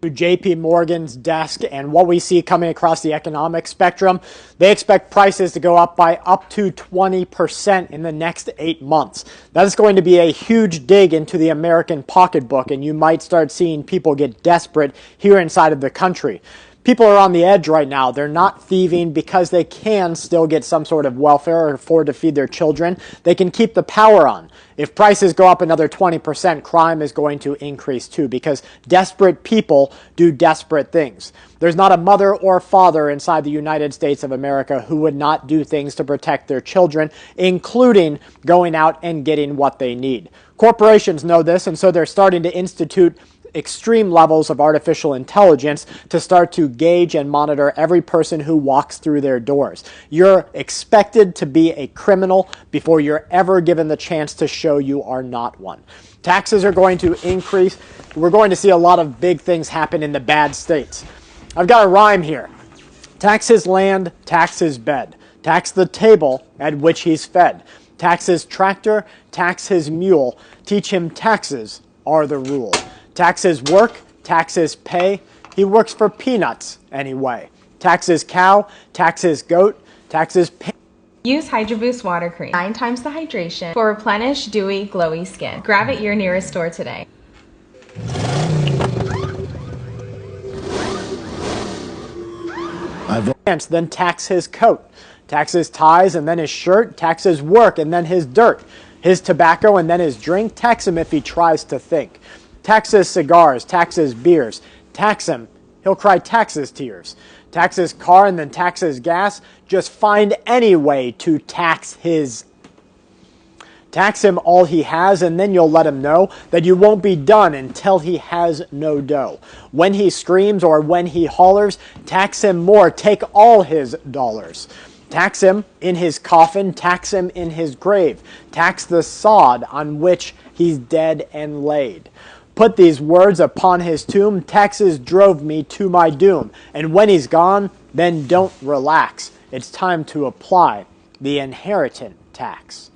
JP Morgan's desk and what we see coming across the economic spectrum, they expect prices to go up by up to 20% in the next 8 months. That is going to be a huge dig into the American pocketbook, and you might start seeing people get desperate here inside of the country. People are on the edge right now. They're not thieving because they can still get some sort of welfare or afford to feed their children. They can keep the power on. If prices go up another 20%, crime is going to increase too, because desperate people do desperate things. There's not a mother or father inside the United States of America who would not do things to protect their children, including going out and getting what they need. Corporations know this, and so they're starting to institute extreme levels of artificial intelligence to start to gauge and monitor every person who walks through their doors. You're expected to be a criminal before you're ever given the chance to show you are not one. Taxes are going to increase. We're going to see a lot of big things happen in the bad states. I've got a rhyme here. Tax his land, tax his bed. Tax the table at which he's fed. Tax his tractor, tax his mule. Teach him taxes are the rule. Tax his work, tax his pay. He works for peanuts anyway. Tax his cow, tax his goat, tax his pay. Use Hydro Boost Water Cream, 9 times the hydration for replenished, dewy, glowy skin. Grab at your nearest store today. Then tax his coat, tax his ties and then his shirt, tax his work and then his dirt, his tobacco and then his drink. Tax him if he tries to think. Tax his cigars, tax his beers. Tax him, he'll cry taxes tears. Tax his car and then tax his gas. Just find any way to tax his. Tax him all he has, and then you'll let him know that you won't be done until he has no dough. When he screams or when he hollers, tax him more, take all his dollars. Tax him in his coffin, tax him in his grave. Tax the sod on which he's dead and laid. Put these words upon his tomb, taxes drove me to my doom. And when he's gone, then don't relax. It's time to apply the inheritance tax.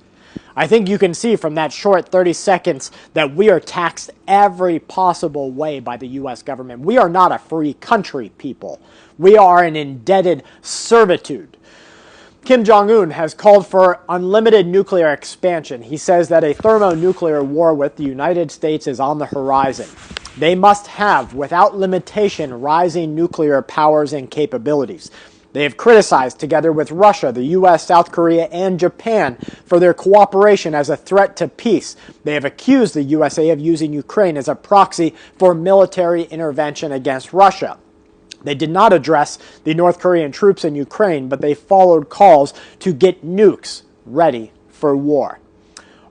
I think you can see from that short 30 seconds that we are taxed every possible way by the U.S. government. We are not a free country, people. We are an indebted servitude. Kim Jong-un has called for unlimited nuclear expansion. He says that a thermonuclear war with the United States is on the horizon. They must have, without limitation, rising nuclear powers and capabilities. They have criticized, together with Russia, the U.S., South Korea, and Japan, for their cooperation as a threat to peace. They have accused the USA of using Ukraine as a proxy for military intervention against Russia. They did not address the North Korean troops in Ukraine, but they followed calls to get nukes ready for war.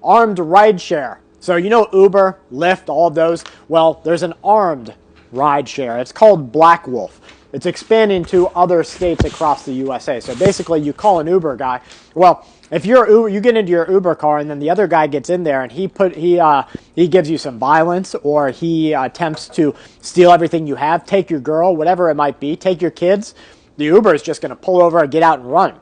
Armed rideshare. So you know Uber, Lyft, all of those? Well, there's an armed rideshare. It's called Black Wolf. It's expanding to other states across the USA. So basically, you call an Uber guy. Well, if you get into your Uber car and then the other guy gets in there and he gives you some violence, or he attempts to steal everything you have, take your girl, whatever it might be, take your kids, the Uber is just going to pull over and get out and run.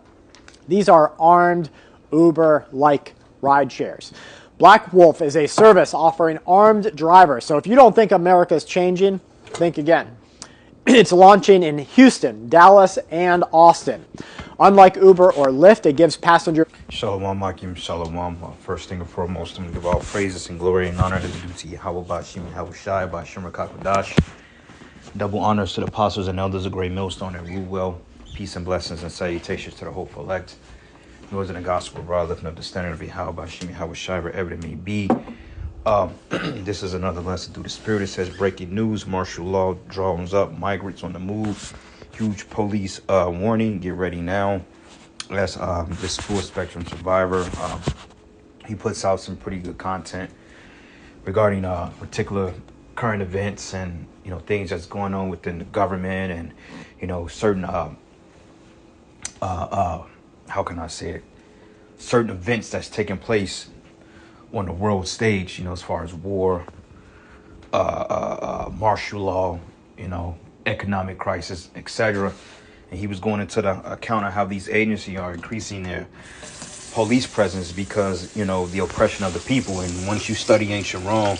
These are armed Uber-like ride shares. Black Wolf is a service offering armed drivers. So if you don't think America's changing, think again. It's launching in Houston, Dallas, and Austin. Unlike Uber or Lyft, it gives passengers... Shalom, Akim, Shalom. First thing and foremost, I'm going to give all praises and glory and honor to the due to Yahweh Bashim, Yahushai, Bashim Rakakadash. Double honors to the apostles and elders of Great Millstone and rule well. Peace and blessings and salutations to the hopeful elect. Yours in the gospel, bro, lifting up the standard of Yahweh Bashim, Yahushai, wherever it may be. This is another lesson through the spirit. It says breaking news, martial law, drones up, migrants on the move, huge police warning, get ready now. That's this full spectrum survivor. He puts out some pretty good content regarding particular current events and things that's going on within the government and certain how can I say it, certain events that's taking place on the world stage, as far as war, martial law, economic crisis, etc. And he was going into the account of how these agencies are increasing their police presence because, the oppression of the people. And once you study ancient Rome,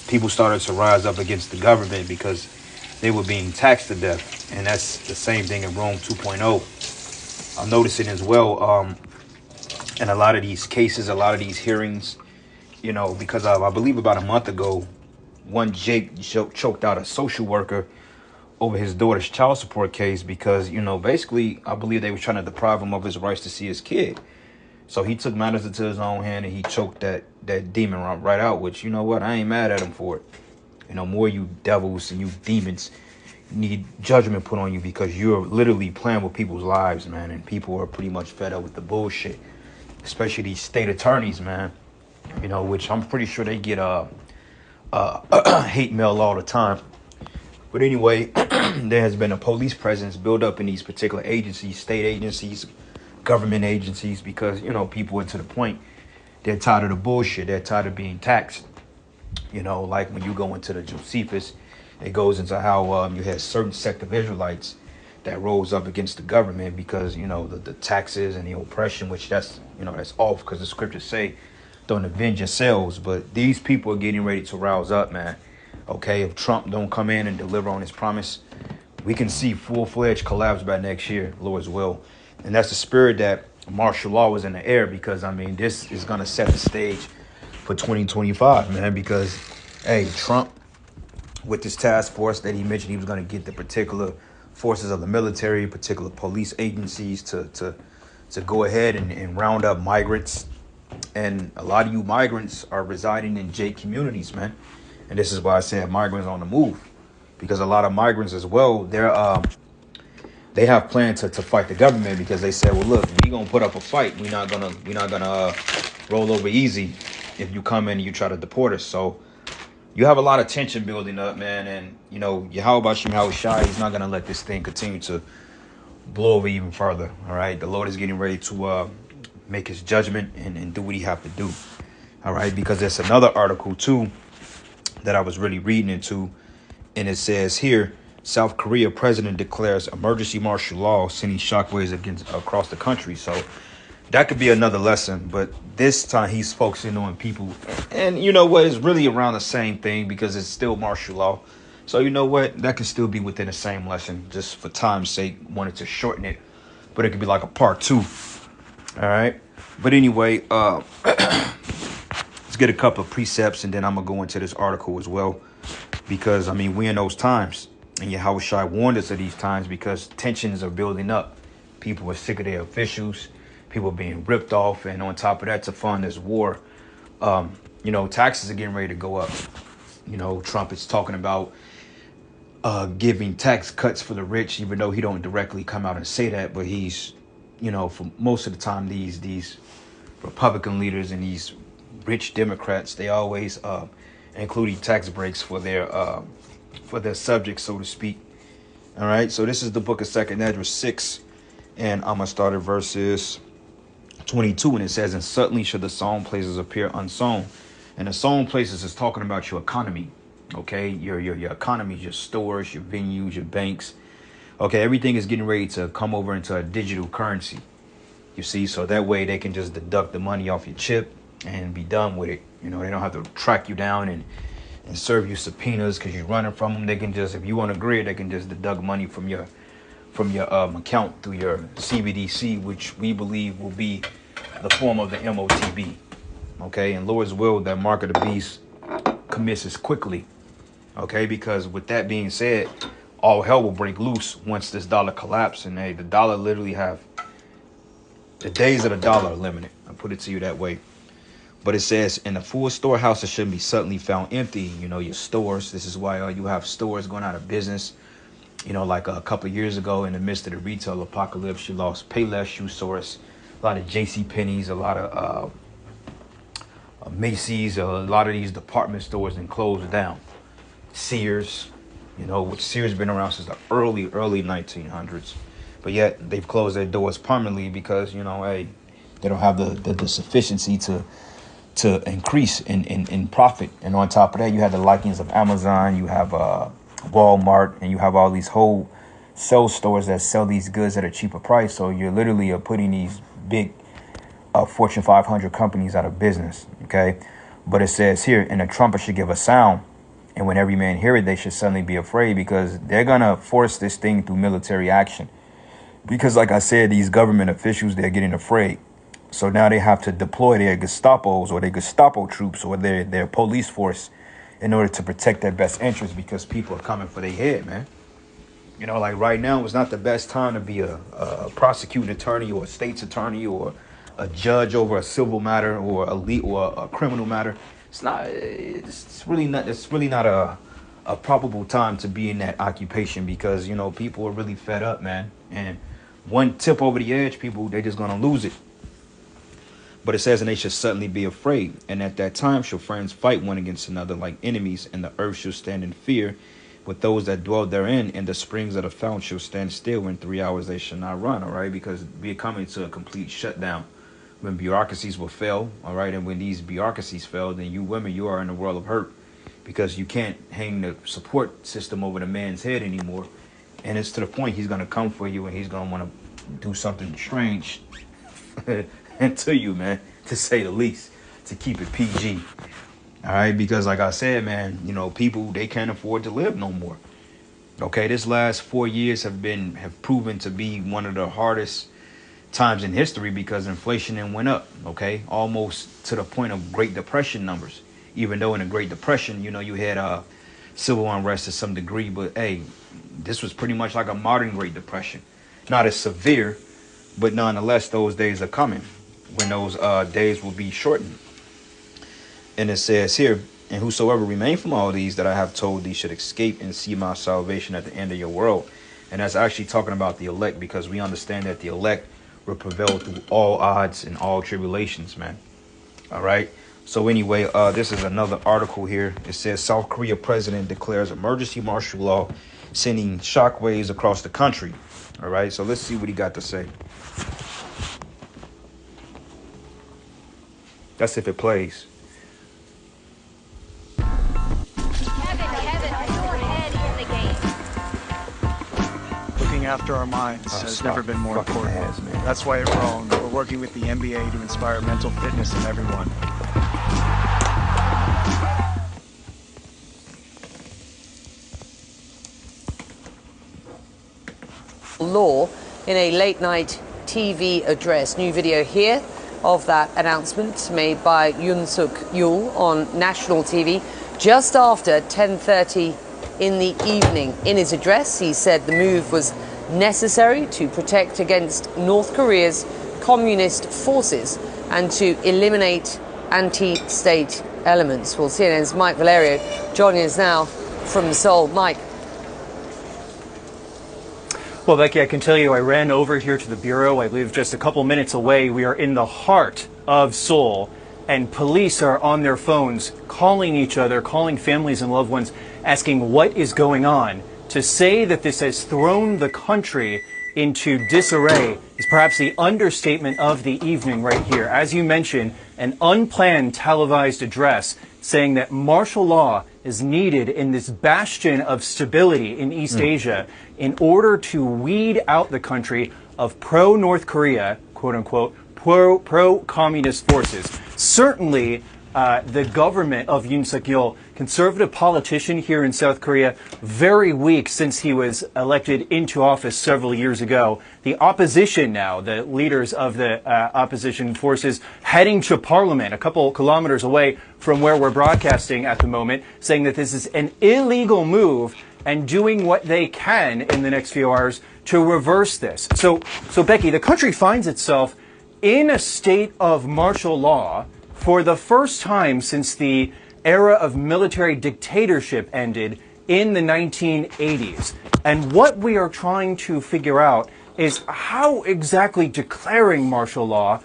people started to rise up against the government because they were being taxed to death. And that's the same thing in Rome 2.0. I'm noticing as well, in a lot of these cases, a lot of these hearings, you know, because I believe about a month ago, one Jake choked out a social worker over his daughter's child support case because, you know, basically, I believe they were trying to deprive him of his rights to see his kid. So he took matters into his own hand and he choked that demon right out, which, you know what, I ain't mad at him for it. You know, more you devils and you demons need judgment put on you because you're literally playing with people's lives, man. And people are pretty much fed up with the bullshit, especially these state attorneys, man. You know, which I'm pretty sure they get hate mail all the time. But anyway, there has been a police presence built up in these particular agencies, state agencies, government agencies, because, you know, people are to the point, they're tired of the bullshit. They're tired of being taxed. You know, like when you go into the Josephus, it goes into how you had certain sect of Israelites that rose up against the government because, you know, the taxes and the oppression, which that's, you know, that's off because the scriptures say don't avenge yourselves. But these people are getting ready to rouse up, man. Okay, if Trump don't come in and deliver on his promise, we can see full-fledged collapse by next year, Lord's will. And that's the spirit that martial law was in the air because, I mean, this is going to set the stage for 2025, man, because, hey, Trump, with this task force that he mentioned, he was going to get the particular forces of the military, particular police agencies to go ahead and round up migrants. And a lot of you migrants are residing in J communities, man. And this is why I said migrants on the move, because a lot of migrants as well, they have planned to fight the government because they said, well, look, we gonna put up a fight. We're not gonna roll over easy if you come in and you try to deport us. So you have a lot of tension building up, man. And, you know, Yahweh Shai, he's not gonna let this thing continue to blow over even further. All right. The Lord is getting ready to make his judgment and do what he have to do. All right. Because there's another article, too, that I was really reading into. And it says here, South Korea president declares emergency martial law, sending shockwaves across the country. So that could be another lesson. But this time he's focusing on people. And you know what? It's really around the same thing because it's still martial law. So you know what? That could still be within the same lesson. Just for time's sake, wanted to shorten it. But it could be like a part 2. All right. But anyway, let's get a couple of precepts and then I'm going to go into this article as well. Because, I mean, we're in those times. And Yahweh Shai warned us of these times because tensions are building up. People are sick of their officials. People are being ripped off. And on top of that, to fund this war, you know, taxes are getting ready to go up. You know, Trump is talking about giving tax cuts for the rich, even though he don't directly come out and say that. But he's, you know, for most of the time, these Republican leaders and these rich Democrats, they always including tax breaks for their subjects, so to speak. All right, so this is the book of 2nd Esdras 6, and I'm gonna start at verses 22, and it says, "And suddenly should the sown places appear unsown." And the sown places is talking about your economy, okay? Your economy, your stores, your venues, your banks. Okay, everything is getting ready to come over into a digital currency. You see, so that way they can just deduct the money off your chip and be done with it. You know, they don't have to track you down and serve you subpoenas because you're running from them. They can just, if you want to agree, they can just deduct money from your account through your CBDC, which we believe will be the form of the MOTB. Okay, and Lord's will, that mark of the beast commences quickly. Okay, because with that being said, all hell will break loose once this dollar collapses. And the dollar literally the days of the dollar are limited. I'll put it to you that way. But it says, "In the full storehouse, it shouldn't be suddenly found empty." You know, your stores. This is why you have stores going out of business. You know, like a couple of years ago in the midst of the retail apocalypse, you lost Payless Shoe Source, a lot of J.C. Penney's, a lot of Macy's, a lot of these department stores and closed down. Sears, you know, which Sears been around since the early 1900s. But yet they've closed their doors permanently because, you know, hey, they don't have the sufficiency to increase in profit. And on top of that, you have the likings of Amazon, you have Walmart, and you have all these wholesale stores that sell these goods at a cheaper price. So you're literally putting these big Fortune 500 companies out of business. Okay. But it says here, "And the trumpet should give a sound, And when every man hear it, they should suddenly be afraid, because they're going to force this thing through military action. Because like I said, these government officials, they're getting afraid. So now they have to deploy their Gestapos or their Gestapo troops or their police force in order to protect their best interests, because people are coming for their head, man. You know, like right now is not the best time to be a prosecuting attorney or a state's attorney or a judge over a civil matter or a criminal matter. It's not. It's really not. It's really not a probable time to be in that occupation, because you know people are really fed up, man. And one tip over the edge, people, they're just gonna lose it. But it says, and they should suddenly be afraid. And at that time shall friends fight one against another like enemies, and the earth shall stand in fear with those that dwell therein, and the springs of the fountain shall stand still. In 3 hours they shall not run, all right? Because we're coming to a complete shutdown. When bureaucracies will fail, all right? And when these bureaucracies fail, then you women, you are in a world of hurt, because you can't hang the support system over the man's head anymore. And it's to the point he's going to come for you, and he's going to want to do something strange and to you, man, to say the least, to keep it PG. All right, because like I said, man, you know, people, they can't afford to live no more. Okay, this last 4 years have proven to be one of the hardest times in history, because inflation then went up, okay, almost to the point of Great Depression numbers. Even though in the Great Depression, you know, you had civil unrest to some degree, but hey, this was pretty much like a modern Great Depression. Not as severe, but nonetheless, those days are coming when those days will be shortened. And it says here, and whosoever remain from all these that I have told thee should escape and see my salvation at the end of your world. And that's actually talking about the elect, because we understand that the elect will prevail through all odds and all tribulations, man. All right. So anyway, this is another article here. It says South Korea president declares emergency martial law, sending shockwaves across the country. All right. So let's see what he got to say. That's if it plays. Looking after our minds has never been more important. That's why at Rome, we're working with the NBA to inspire mental fitness in everyone. Law in a late-night TV address. New video here of that announcement made by Yoon Suk-yeol on national TV just after 10:30 in the evening. In his address, he said the move was necessary to protect against North Korea's communist forces and to eliminate anti-state elements. Well, CNN's Mike Valerio joining us now from Seoul. Mike. Well, Becky, I can tell you I ran over here to the Bureau. I live just a couple minutes away. We are in the heart of Seoul, and police are on their phones calling each other, calling families and loved ones, asking what is going on. To say that this has thrown the country into disarray is perhaps the understatement of the evening right here. As you mentioned, an unplanned televised address saying that martial law is needed in this bastion of stability in East Asia in order to weed out the country of pro-North Korea, quote unquote, pro-communist forces. Certainly, the government of Yoon Suk-yeol, conservative politician here in South Korea, very weak since he was elected into office several years ago. The opposition now, the leaders of the opposition forces heading to parliament a couple kilometers away from where we're broadcasting at the moment, saying that this is an illegal move and doing what they can in the next few hours to reverse this. So Becky, the country finds itself in a state of martial law for the first time since the era of military dictatorship ended in the 1980s. And what we are trying to figure out is how exactly declaring martial law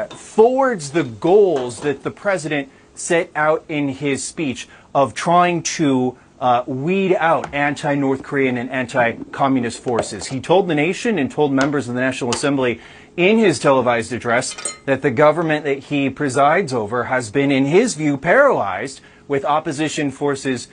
forwards the goals that the president set out in his speech of trying to weed out anti-North Korean and anti-communist forces. He told the nation and told members of the National Assembly in his televised address that the government that he presides over has been, in his view, paralyzed with opposition forces,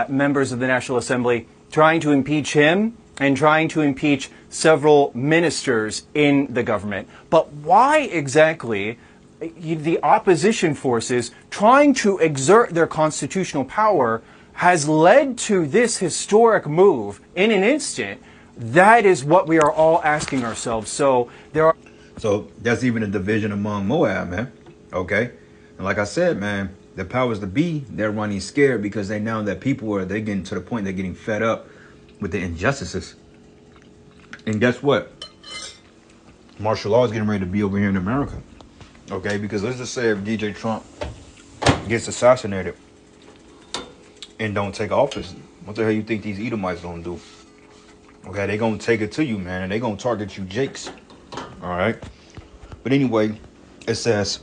members of the National Assembly, trying to impeach him and trying to impeach several ministers in the government. But why exactly the opposition forces trying to exert their constitutional power has led to this historic move in an instant, that is what we are all asking ourselves. So that's even a division among Moab, man. Okay. And like I said, man, the powers that be, they're running scared because they know that they're getting to the point they're getting fed up with the injustices. And guess what? Martial law is getting ready to be over here in America. Okay, because let's just say if DJ Trump gets assassinated and don't take office, what the hell you think these Edomites gonna do? Okay, they gonna take it to you, man, and they gonna target you Jakes. All right. But anyway, it says,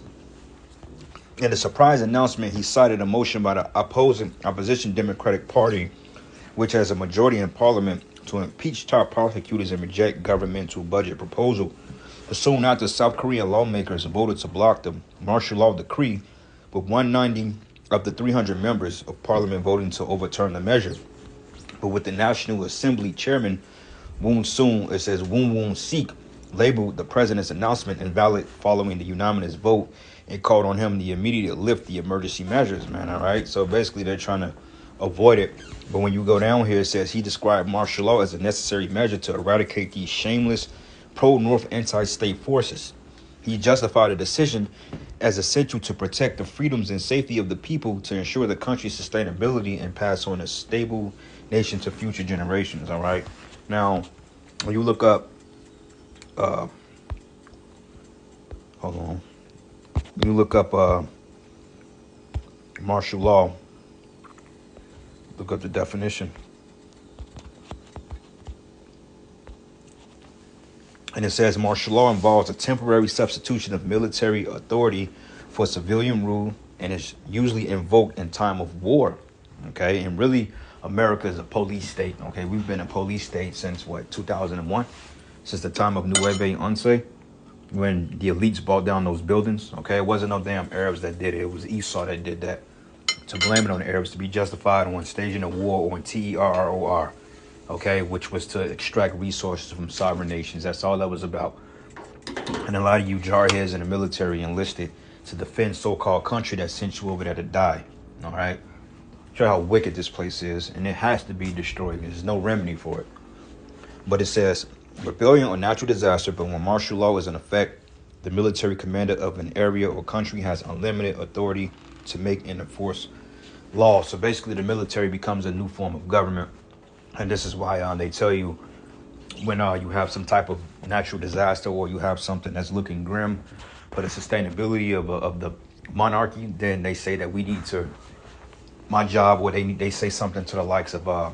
in a surprise announcement, he cited a motion by the opposition Democratic Party, which has a majority in parliament, to impeach top prosecutors and reject governmental budget proposal. But soon after, South Korean lawmakers voted to block the martial law decree, with 190 of the 300 members of parliament voting to overturn the measure. But with the National Assembly chairman, Woon Sik, labeled the president's announcement invalid following the unanimous vote and called on him to immediately lift the emergency measures, man. All right. So basically, they're trying to avoid it. But when you go down here, it says he described martial law as a necessary measure to eradicate these shameless pro-North anti-state forces. He justified the decision as essential to protect the freedoms and safety of the people, to ensure the country's sustainability and pass on a stable nation to future generations. All right. Now, when you look up, hold on. You look up martial law. Look up the definition. And it says martial law involves a temporary substitution of military authority for civilian rule and is usually invoked in time of war. Okay, and really, America is a police state. Okay, we've been a police state since 2001, since the time of Nueve Once, when the elites brought down those buildings. Okay, it wasn't no damn Arabs that did it. It was Esau that did that. To blame it on the Arabs, to be justified on staging a war on terror. Okay, which was to extract resources from sovereign nations. That's all that was about. And a lot of you jarheads in the military enlisted to defend so-called country that sent you over there to die. All right. Show how wicked this place is, and it has to be destroyed. There's no remedy for it. But it says rebellion or natural disaster, but when martial law is in effect, the military commander of an area or country has unlimited authority to make and enforce law. So basically, the military becomes a new form of government. And this is why they tell you when you have some type of natural disaster or you have something that's looking grim for the sustainability of the monarchy, then they say that we need to, my job, or they say something to the likes of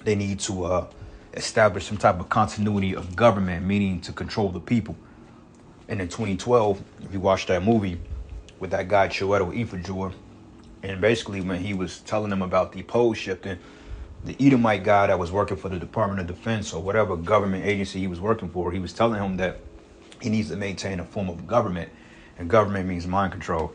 they need to establish some type of continuity of government, meaning to control the people. And in 2012, if you watch that movie with that guy Chiwetel Ejiofor, and basically when he was telling them about the pole shifting, the Edomite guy that was working for the Department of Defense or whatever government agency he was working for, he was telling him that he needs to maintain a form of government, and government means mind control.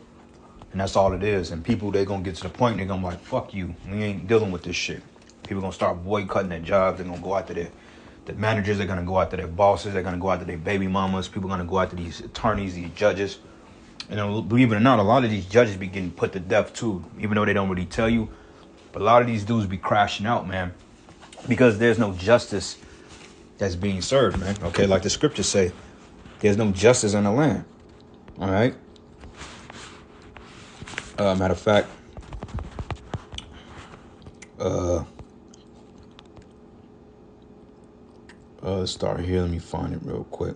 And that's all it is. And people, they're going to get to the point, they're going to be like, fuck you, we ain't dealing with this shit. People going to start boycotting their jobs. They're going to go after the managers. They're going to go after their bosses. They're going to go after their baby mamas. People are going to go after these attorneys, these judges. And believe it or not, a lot of these judges be getting put to death too, even though they don't really tell you. But a lot of these dudes be crashing out, man, because there's no justice that's being served, man. Okay, like the scriptures say, there's no justice in the land. All right. Matter of fact, let's start here. Let me find it real quick.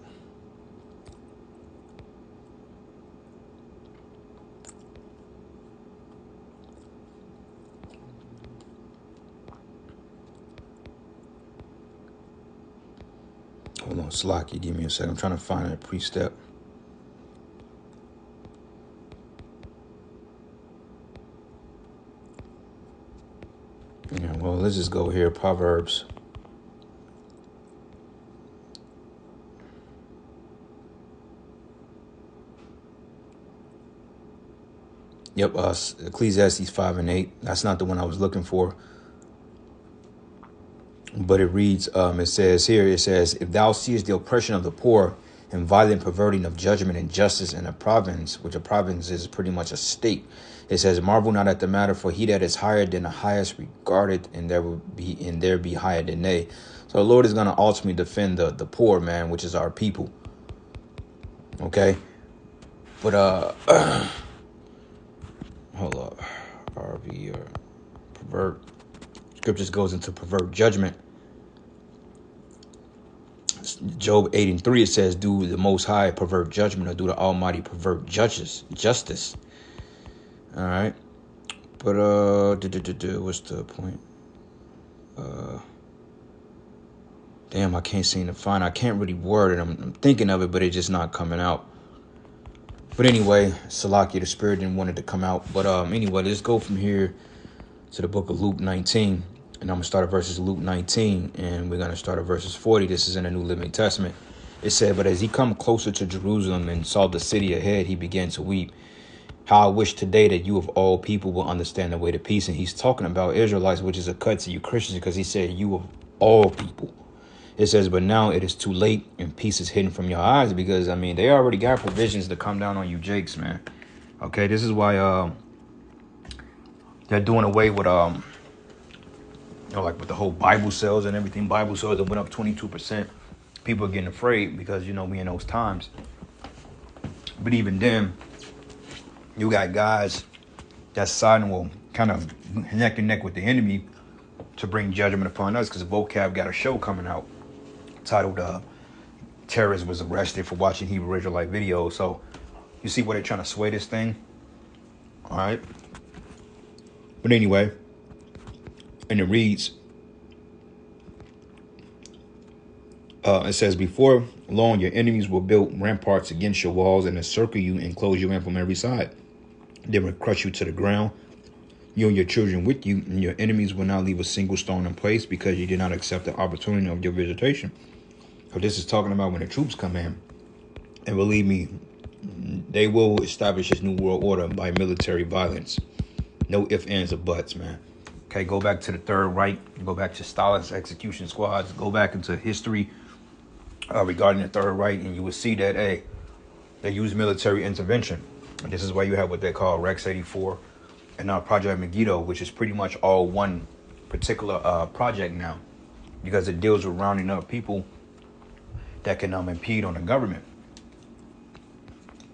Hold on, Slocky, give me a second. I'm trying to find a precept. Yeah, well, let's just go here. Proverbs. Yep, Ecclesiastes 5 and 8. That's not the one I was looking for. But it reads, it says, if thou seest the oppression of the poor and violent perverting of judgment and justice in a province, which a province is pretty much a state. It says, marvel not at the matter, for he that is higher than the highest regarded, and there be higher than they. So the Lord is going to ultimately defend the poor, man, which is our people. Okay? But, hold up. RV or pervert. Scriptures goes into pervert judgment. Job 8:3, it says, do the Most High pervert judgment, or do the Almighty pervert justice? All right. But, what's the point? Damn, I can't seem to find it. I can't really word it. I'm thinking of it, but it's just not coming out. But anyway, Salakia, the Spirit didn't want it to come out. But anyway, let's go from here to the book of Luke 19. And I'm going to start at verses Luke 19, and we're going to start at verses 40. This is in the New Living Testament. It said, but as he come closer to Jerusalem and saw the city ahead, he began to weep. How I wish today that you of all people will understand the way to peace. And he's talking about Israelites, which is a cut to you Christians, because he said you of all people. It says, but now it is too late and peace is hidden from your eyes, because, I mean, they already got provisions to come down on you Jakes, man. Okay, this is why they're doing away with, like with the whole Bible sales and everything. Bible sales that went up 22%. People are getting afraid because, we in those times. But even then, you got guys that's siding, well, kind of neck and neck with the enemy to bring judgment upon us, because the vocab got a show coming out titled Terrorist was arrested for watching Hebrew Israelite videos. So you see where they're trying to sway this thing. All right. But anyway, and it reads, it says, before long your enemies will build ramparts against your walls and encircle you and close you in from every side. They will crush you to the ground, you and your children with you, and your enemies will not leave a single stone in place, because you did not accept the opportunity of your visitation. So this is talking about when the troops come in. And believe me, they will establish this new world order by military violence. No ifs, ands, or buts, man. Okay, go back to the Third Reich, go back to Stalin's execution squads, go back into history regarding the Third Reich, and you will see that, hey, they use military intervention. And this is why you have what they call Rex 84 and Project Megiddo, which is pretty much all one particular project now, because it deals with rounding up people that can impede on the government.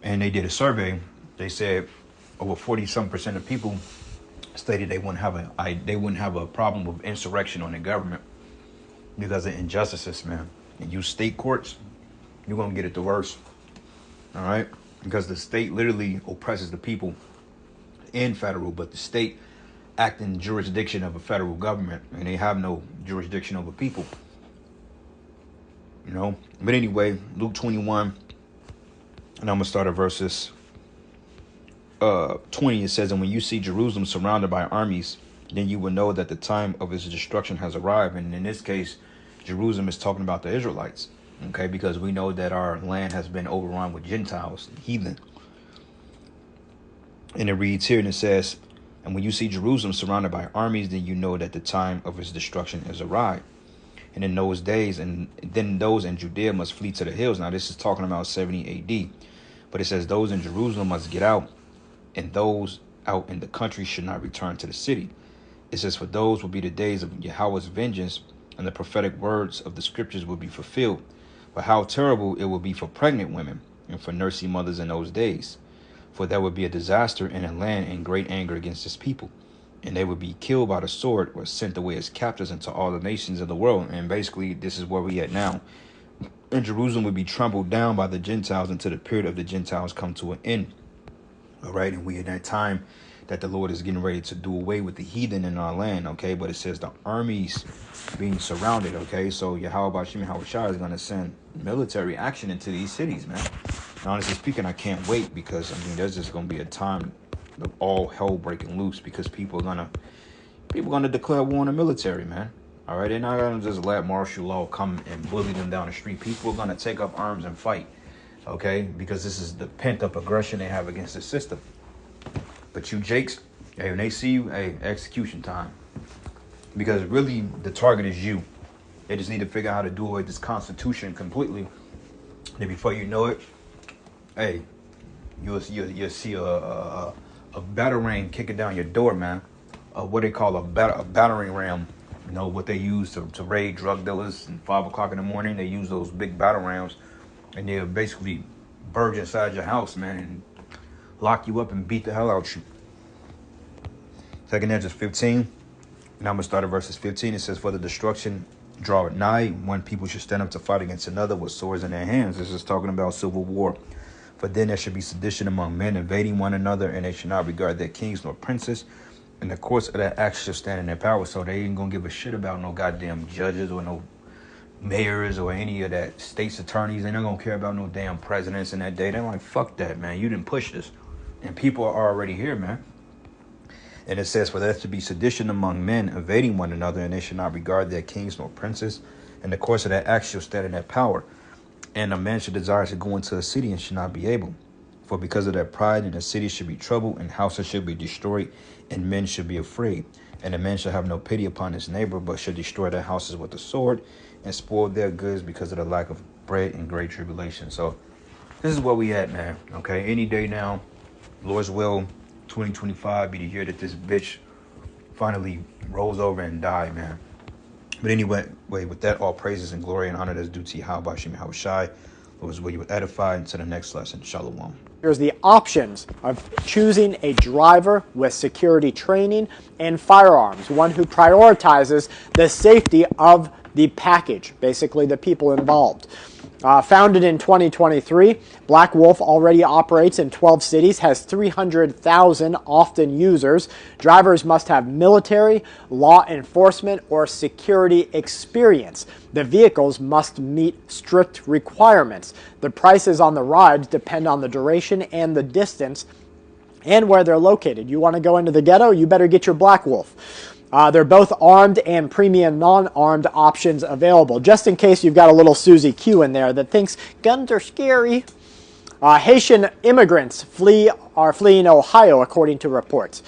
And they did a survey. They said over 40-some% of people stated they wouldn't have a problem with insurrection on the government because of injustices, man. And you state courts, you're gonna get it the worst. All right, because the state literally oppresses the people in federal, but the state act in jurisdiction of a federal government, and they have no jurisdiction over people. But anyway, Luke 21, and I'm gonna start at verses 20. It says, and when you see Jerusalem surrounded by armies, then you will know that the time of its destruction has arrived. And in this case, Jerusalem is talking about the Israelites, okay, because we know that our land has been overrun with Gentiles, heathen. And it reads here, and it says, and when you see Jerusalem surrounded by armies, then you know that the time of its destruction has arrived. And in those days, and then those in Judea must flee to the hills. Now, this is talking about 70 AD. But it says those in Jerusalem must get out, and those out in the country should not return to the city. It says, for those will be the days of Yahweh's vengeance, and the prophetic words of the scriptures will be fulfilled. But how terrible it will be for pregnant women and for nursing mothers in those days. For there would be a disaster in a land and great anger against this people. And they would be killed by the sword or sent away as captives into all the nations of the world. And basically, this is where we at now. And Jerusalem would be trampled down by the Gentiles until the period of the Gentiles come to an end. All right, and we in that time that the Lord is getting ready to do away with the heathen in our land, okay? But it says the armies being surrounded, okay? So Yahweh Shimi Hawashai is going to send military action into these cities, man. And honestly speaking, I can't wait, because, I mean, there's just going to be a time of all hell breaking loose, because people are gonna declare war on the military, man. All right, they're not going to just let martial law come and bully them down the street. People are going to take up arms and fight, okay? Because this is the pent-up aggression they have against the system. But you Jakes, hey, when they see you, hey, execution time. Because really, the target is you. They just need to figure out how to do away with this Constitution completely then before you know it, hey, you'll see a battering kicking down your door, man. What they call a battering ram. You know, what they use to raid drug dealers. And 5 o'clock in the morning, they use those big battle rams, and they'll basically burge inside your house, man, and lock you up and beat the hell out you. Second Ezra 15. Now I'm going to start at verses 15. It says, for the destruction draw nigh, one people should stand up to fight against another with swords in their hands. This is talking about civil war. For then there should be sedition among men, invading one another, and they should not regard their kings nor princes. And the courts of that act shall stand in their power. So they ain't going to give a shit about no goddamn judges or no mayors or any of that state's attorneys. They're not going to care about no damn presidents in that day. They're like, fuck that, man. You didn't push this. And people are already here, man. And it says, for there to be sedition among men, invading one another, and they should not regard their kings nor princes. And the course of that act shall stand in their power. And a man should desire to go into a city and should not be able. For because of their pride, in the city should be trouble, and houses should be destroyed, and men should be afraid. And a man shall have no pity upon his neighbor, but should destroy their houses with the sword, and spoil their goods because of the lack of bread and great tribulation. So this is where we at, man. Okay, any day now, Lord's will, 2025 be the year that this bitch finally rolls over and die, man. But anyway, with that, all praises and glory and honor that's due to Yahweh Hashem Yahweh Shai. Lord's will, you would edify. Until the next lesson, Shalom. Here's the options of choosing a driver with security training and firearms, one who prioritizes the safety of the package, basically the people involved. Founded in 2023, Black Wolf already operates in 12 cities, has 300,000 often users. Drivers must have military, law enforcement, or security experience. The vehicles must meet strict requirements. The prices on the rides depend on the duration and the distance and where they're located. You want to go into the ghetto? You better get your Black Wolf. They're both armed and premium non-armed options available, just in case you've got a little Susie Q in there that thinks guns are scary. Haitian immigrants are fleeing Ohio, according to reports.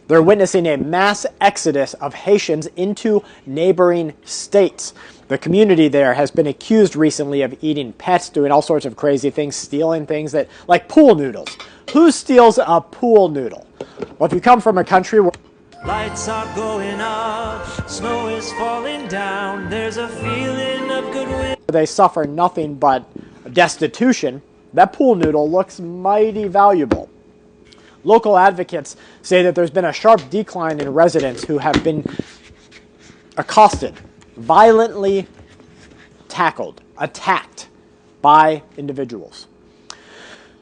They're witnessing a mass exodus of Haitians into neighboring states. The community there has been accused recently of eating pets, doing all sorts of crazy things, stealing things like pool noodles. Who steals a pool noodle? Well, if you come from a country where lights are going up, snow is falling down, there's a feeling of goodwill. They suffer nothing but destitution, that pool noodle looks mighty valuable. Local advocates say that there's been a sharp decline in residents who have been accosted, violently attacked by individuals.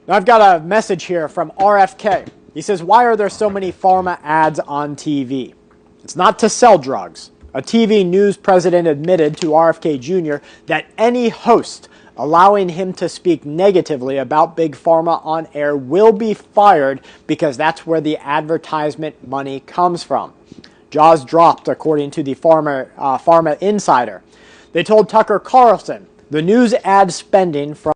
Now I've got a message here from RFK. He says, why are there so many pharma ads on TV? It's not to sell drugs. A TV news president admitted to RFK Jr. that any host allowing him to speak negatively about Big Pharma on air will be fired because that's where the advertisement money comes from. Jaws dropped, according to the Pharma Insider. They told Tucker Carlson the news ad spending from